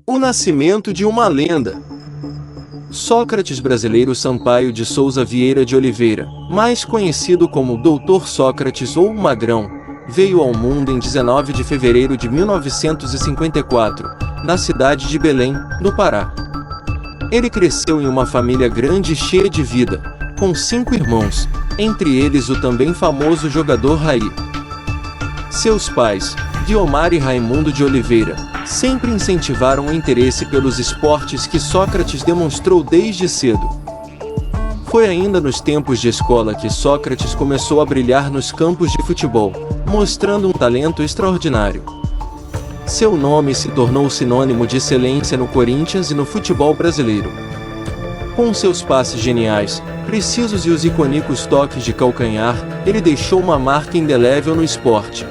O nascimento de uma lenda. Sócrates Brasileiro Sampaio de Souza Vieira de Oliveira, mais conhecido como Dr. Sócrates ou Magrão, veio ao mundo em 19 de fevereiro de 1954, na cidade de Belém, no Pará. Ele cresceu em uma família grande e cheia de vida, com 5 irmãos, entre eles o também famoso jogador Raí. Seus pais, Guiomar e Raimundo de Oliveira, sempre incentivaram o interesse pelos esportes que Sócrates demonstrou desde cedo. Foi ainda nos tempos de escola que Sócrates começou a brilhar nos campos de futebol, mostrando um talento extraordinário. Seu nome se tornou sinônimo de excelência no Corinthians e no futebol brasileiro. Com seus passes geniais, precisos e os icônicos toques de calcanhar, ele deixou uma marca indelével no esporte.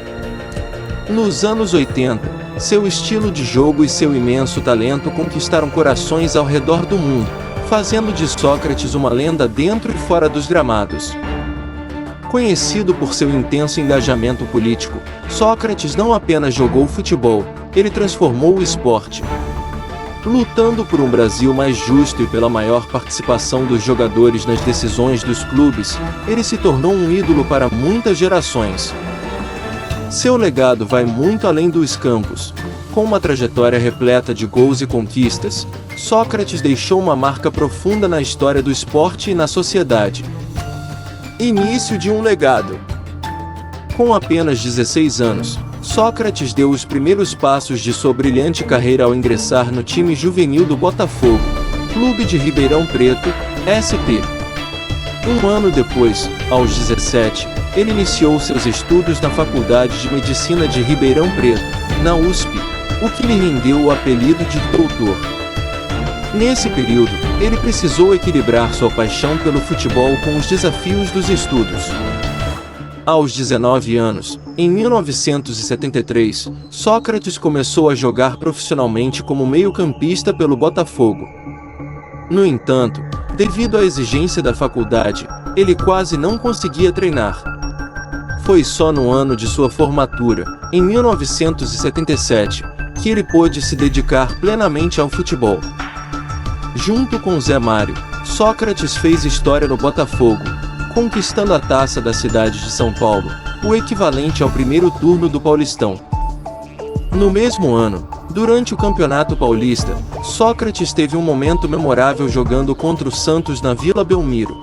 Nos anos 80, seu estilo de jogo e seu imenso talento conquistaram corações ao redor do mundo, fazendo de Sócrates uma lenda dentro e fora dos gramados. Conhecido por seu intenso engajamento político, Sócrates não apenas jogou futebol, ele transformou o esporte. Lutando por um Brasil mais justo e pela maior participação dos jogadores nas decisões dos clubes, ele se tornou um ídolo para muitas gerações. Seu legado vai muito além dos campos. Com uma trajetória repleta de gols e conquistas, Sócrates deixou uma marca profunda na história do esporte e na sociedade. Início de um legado. Com apenas 16 anos, Sócrates deu os primeiros passos de sua brilhante carreira ao ingressar no time juvenil do Botafogo, clube de Ribeirão Preto, SP. Um ano depois, aos 17, ele iniciou seus estudos na Faculdade de Medicina de Ribeirão Preto, na USP, o que lhe rendeu o apelido de doutor. Nesse período, ele precisou equilibrar sua paixão pelo futebol com os desafios dos estudos. Aos 19 anos, em 1973, Sócrates começou a jogar profissionalmente como meio-campista pelo Botafogo. No entanto, devido à exigência da faculdade, ele quase não conseguia treinar. Foi só no ano de sua formatura, em 1977, que ele pôde se dedicar plenamente ao futebol. Junto com Zé Mário, Sócrates fez história no Botafogo, conquistando a taça da cidade de São Paulo, o equivalente ao primeiro turno do Paulistão. No mesmo ano, durante o Campeonato Paulista, Sócrates teve um momento memorável jogando contra o Santos na Vila Belmiro.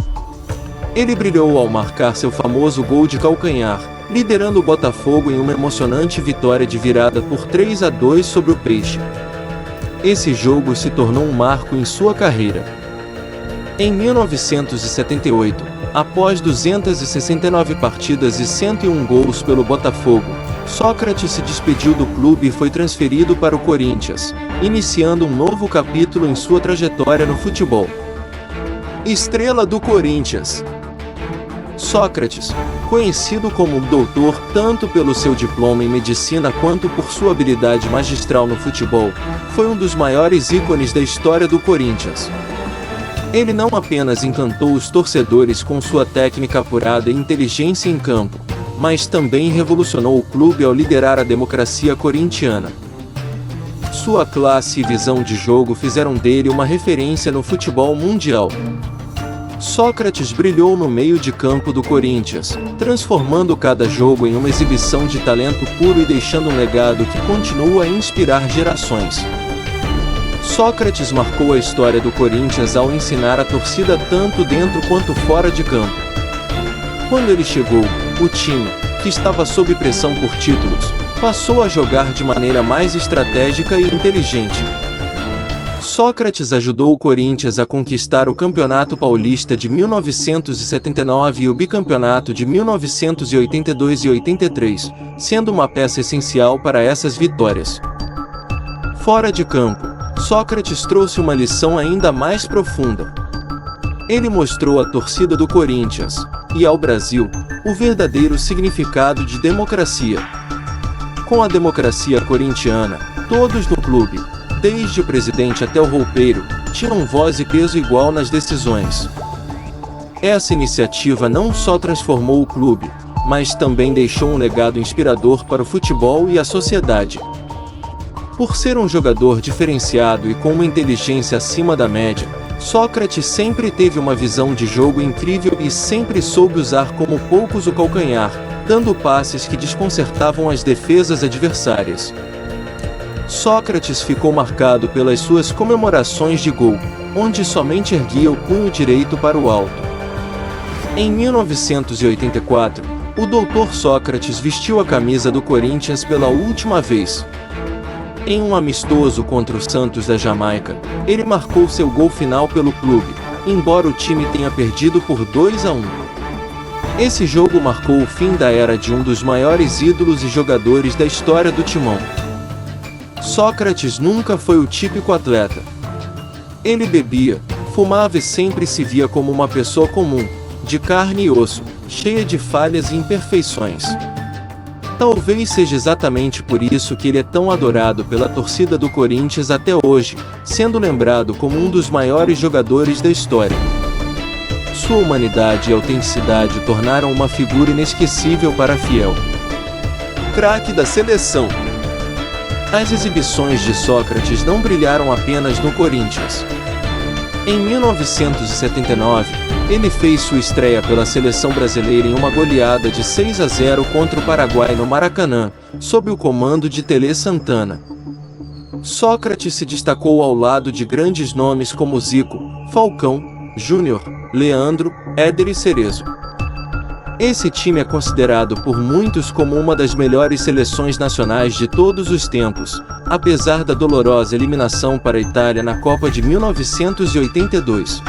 Ele brilhou ao marcar seu famoso gol de calcanhar, liderando o Botafogo em uma emocionante vitória de virada por 3-2 sobre o Peixe. Esse jogo se tornou um marco em sua carreira. Em 1978, após 269 partidas e 101 gols pelo Botafogo, Sócrates se despediu do clube e foi transferido para o Corinthians, iniciando um novo capítulo em sua trajetória no futebol. Estrela do Corinthians. Sócrates, conhecido como doutor tanto pelo seu diploma em medicina quanto por sua habilidade magistral no futebol, foi um dos maiores ícones da história do Corinthians. Ele não apenas encantou os torcedores com sua técnica apurada e inteligência em campo, mas também revolucionou o clube ao liderar a democracia corintiana. Sua classe e visão de jogo fizeram dele uma referência no futebol mundial. Sócrates brilhou no meio de campo do Corinthians, transformando cada jogo em uma exibição de talento puro e deixando um legado que continua a inspirar gerações. Sócrates marcou a história do Corinthians ao ensinar a torcida tanto dentro quanto fora de campo. Quando ele chegou, o time, que estava sob pressão por títulos, passou a jogar de maneira mais estratégica e inteligente. Sócrates ajudou o Corinthians a conquistar o Campeonato Paulista de 1979 e o bicampeonato de 1982 e 83, sendo uma peça essencial para essas vitórias. Fora de campo, Sócrates trouxe uma lição ainda mais profunda. Ele mostrou à torcida do Corinthians, e ao Brasil, o verdadeiro significado de democracia. Com a democracia corintiana, todos no clube, desde o presidente até o roupeiro, tinham voz e peso igual nas decisões. Essa iniciativa não só transformou o clube, mas também deixou um legado inspirador para o futebol e a sociedade. Por ser um jogador diferenciado e com uma inteligência acima da média, Sócrates sempre teve uma visão de jogo incrível e sempre soube usar como poucos o calcanhar, dando passes que desconcertavam as defesas adversárias. Sócrates ficou marcado pelas suas comemorações de gol, onde somente erguia o punho direito para o alto. Em 1984, o Dr. Sócrates vestiu a camisa do Corinthians pela última vez. Em um amistoso contra o Santos da Jamaica, ele marcou seu gol final pelo clube, embora o time tenha perdido por 2-1. Esse jogo marcou o fim da era de um dos maiores ídolos e jogadores da história do Timão. Sócrates nunca foi o típico atleta. Ele bebia, fumava e sempre se via como uma pessoa comum, de carne e osso, cheia de falhas e imperfeições. Talvez seja exatamente por isso que ele é tão adorado pela torcida do Corinthians até hoje, sendo lembrado como um dos maiores jogadores da história. Sua humanidade e autenticidade o tornaram uma figura inesquecível para a fiel. Craque da seleção. As exibições de Sócrates não brilharam apenas no Corinthians. Em 1979, ele fez sua estreia pela seleção brasileira em uma goleada de 6-0 contra o Paraguai no Maracanã, sob o comando de Tele Santana. Sócrates se destacou ao lado de grandes nomes como Zico, Falcão, Júnior, Leandro, Éder e Cerezo. Esse time é considerado por muitos como uma das melhores seleções nacionais de todos os tempos, apesar da dolorosa eliminação para a Itália na Copa de 1982.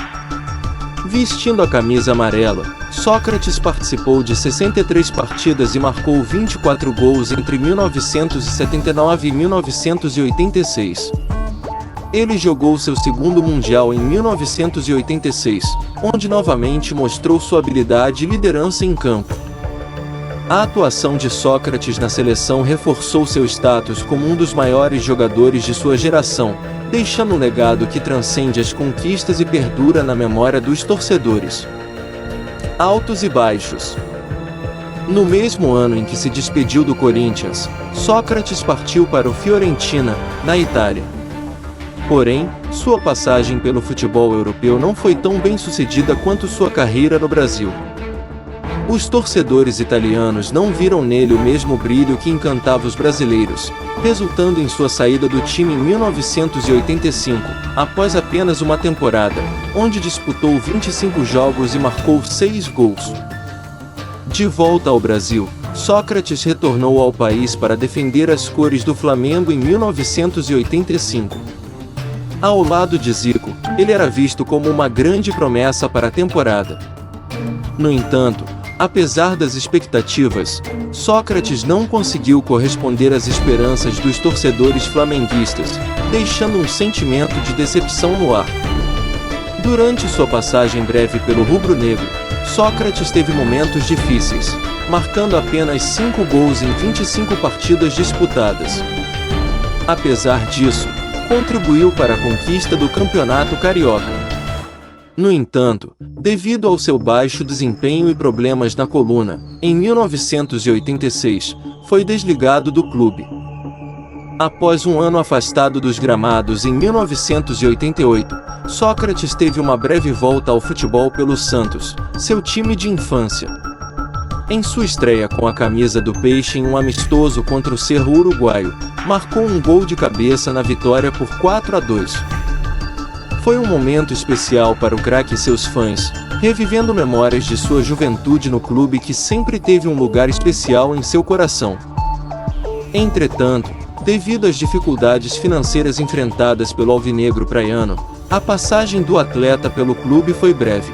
Vestindo a camisa amarela, Sócrates participou de 63 partidas e marcou 24 gols entre 1979 e 1986. Ele jogou seu segundo Mundial em 1986, onde novamente mostrou sua habilidade e liderança em campo. A atuação de Sócrates na seleção reforçou seu status como um dos maiores jogadores de sua geração, deixando um legado que transcende as conquistas e perdura na memória dos torcedores. Altos e baixos. No mesmo ano em que se despediu do Corinthians, Sócrates partiu para o Fiorentina, na Itália. Porém, sua passagem pelo futebol europeu não foi tão bem sucedida quanto sua carreira no Brasil. Os torcedores italianos não viram nele o mesmo brilho que encantava os brasileiros, resultando em sua saída do time em 1985, após apenas uma temporada, onde disputou 25 jogos e marcou 6 gols. De volta ao Brasil, Sócrates retornou ao país para defender as cores do Flamengo em 1985. Ao lado de Zico, ele era visto como uma grande promessa para a temporada. No entanto, apesar das expectativas, Sócrates não conseguiu corresponder às esperanças dos torcedores flamenguistas, deixando um sentimento de decepção no ar. Durante sua passagem breve pelo rubro-negro, Sócrates teve momentos difíceis, marcando apenas 5 gols em 25 partidas disputadas. Apesar disso, contribuiu para a conquista do Campeonato Carioca. No entanto, devido ao seu baixo desempenho e problemas na coluna, em 1986, foi desligado do clube. Após um ano afastado dos gramados em 1988, Sócrates teve uma breve volta ao futebol pelo Santos, seu time de infância. Em sua estreia com a camisa do Peixe em um amistoso contra o Cerro Uruguaio, marcou um gol de cabeça na vitória por 4-2. Foi um momento especial para o craque e seus fãs, revivendo memórias de sua juventude no clube que sempre teve um lugar especial em seu coração. Entretanto, devido às dificuldades financeiras enfrentadas pelo alvinegro praiano, a passagem do atleta pelo clube foi breve.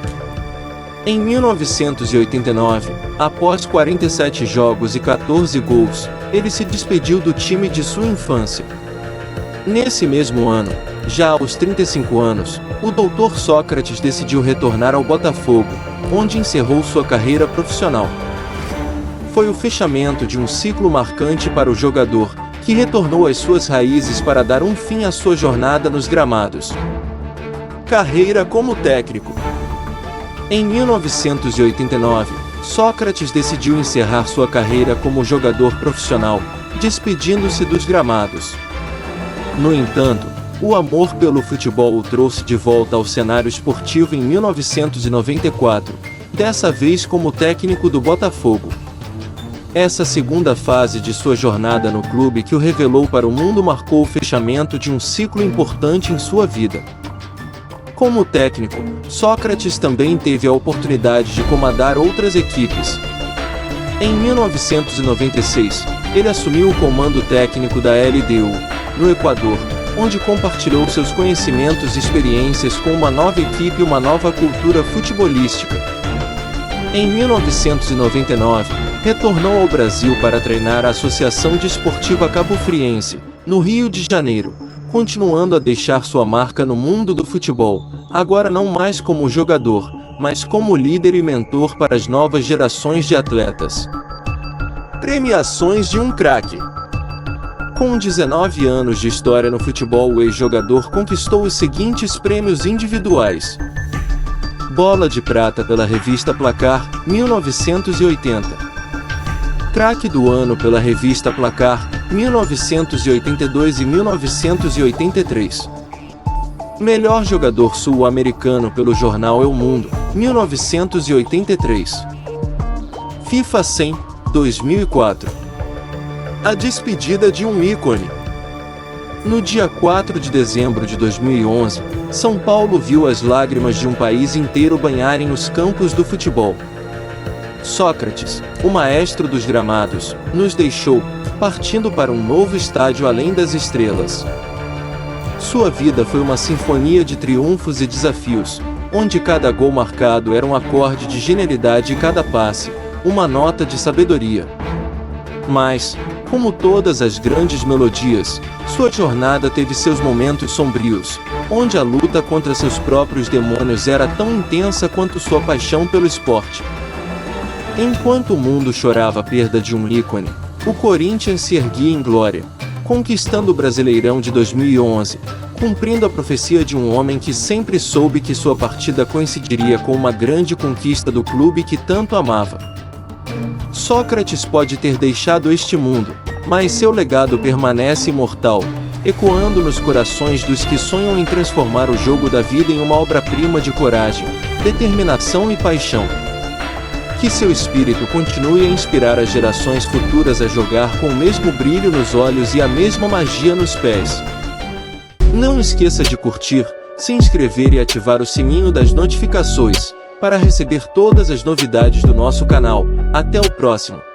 Em 1989, após 47 jogos e 14 gols, ele se despediu do time de sua infância. Nesse mesmo ano, já aos 35 anos, o Dr. Sócrates decidiu retornar ao Botafogo, onde encerrou sua carreira profissional. Foi o fechamento de um ciclo marcante para o jogador, que retornou às suas raízes para dar um fim à sua jornada nos gramados. Carreira como técnico. Em 1989, Sócrates decidiu encerrar sua carreira como jogador profissional, despedindo-se dos gramados. No entanto, o amor pelo futebol o trouxe de volta ao cenário esportivo em 1994, dessa vez como técnico do Botafogo. Essa segunda fase de sua jornada no clube que o revelou para o mundo marcou o fechamento de um ciclo importante em sua vida. Como técnico, Sócrates também teve a oportunidade de comandar outras equipes. Em 1996, ele assumiu o comando técnico da LDU, no Equador, onde compartilhou seus conhecimentos e experiências com uma nova equipe e uma nova cultura futebolística. Em 1999, retornou ao Brasil para treinar a Associação Desportiva Cabofriense, no Rio de Janeiro, continuando a deixar sua marca no mundo do futebol, agora não mais como jogador, mas como líder e mentor para as novas gerações de atletas. Premiações de um craque. Com 19 anos de história no futebol, o ex-jogador conquistou os seguintes prêmios individuais: Bola de Prata pela revista Placar, 1980. Craque do Ano pela revista Placar, 1982 e 1983. Melhor jogador sul-americano pelo jornal El Mundo, 1983. FIFA 100, 2004. A despedida de um ícone. No dia 4 de dezembro de 2011, São Paulo viu as lágrimas de um país inteiro banharem os campos do futebol. Sócrates, o maestro dos gramados, nos deixou, partindo para um novo estádio além das estrelas. Sua vida foi uma sinfonia de triunfos e desafios, onde cada gol marcado era um acorde de genialidade e cada passe, uma nota de sabedoria. Mas, como todas as grandes melodias, sua jornada teve seus momentos sombrios, onde a luta contra seus próprios demônios era tão intensa quanto sua paixão pelo esporte. Enquanto o mundo chorava a perda de um ícone, o Corinthians se erguia em glória, conquistando o Brasileirão de 2011, cumprindo a profecia de um homem que sempre soube que sua partida coincidiria com uma grande conquista do clube que tanto amava. Sócrates pode ter deixado este mundo, mas seu legado permanece imortal, ecoando nos corações dos que sonham em transformar o jogo da vida em uma obra-prima de coragem, determinação e paixão. Que seu espírito continue a inspirar as gerações futuras a jogar com o mesmo brilho nos olhos e a mesma magia nos pés. Não esqueça de curtir, se inscrever e ativar o sininho das notificações, para receber todas as novidades do nosso canal. Até o próximo!